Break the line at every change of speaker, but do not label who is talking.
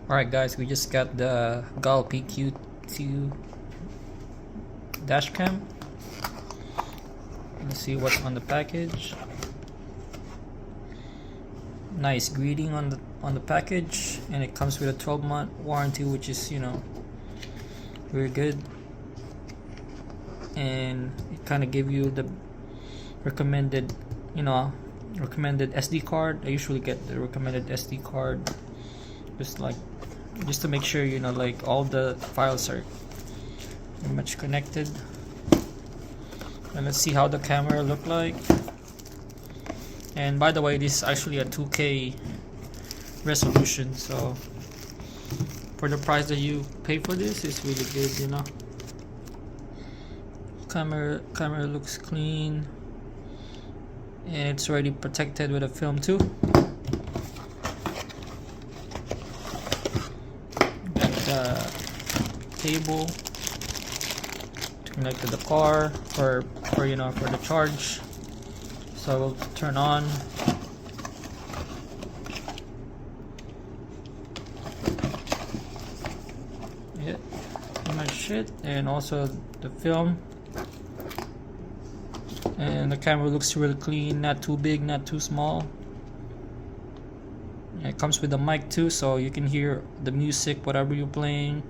Alright guys, we just got the Galphi Q2 Dashcam. Let's see what's on the package. Nice greeting on the package, and it comes with a 12-month warranty, which is, you know, very good. And it kind of give you the recommended, recommended SD card. I usually get the recommended SD card, just to make sure, like all the files are pretty much connected. And let's see how the camera look like. And by the way, this is actually a 2K resolution, so for the price that you pay for this, it's really good, Camera looks clean, and it's already protected with a film too. Got the cable to connect to the car for the charge. So we'll turn on. Yeah, pretty much it. And also the film. And the camera looks really clean, not too big, not too small. And it comes with a mic too, so you can hear the music, whatever you're playing.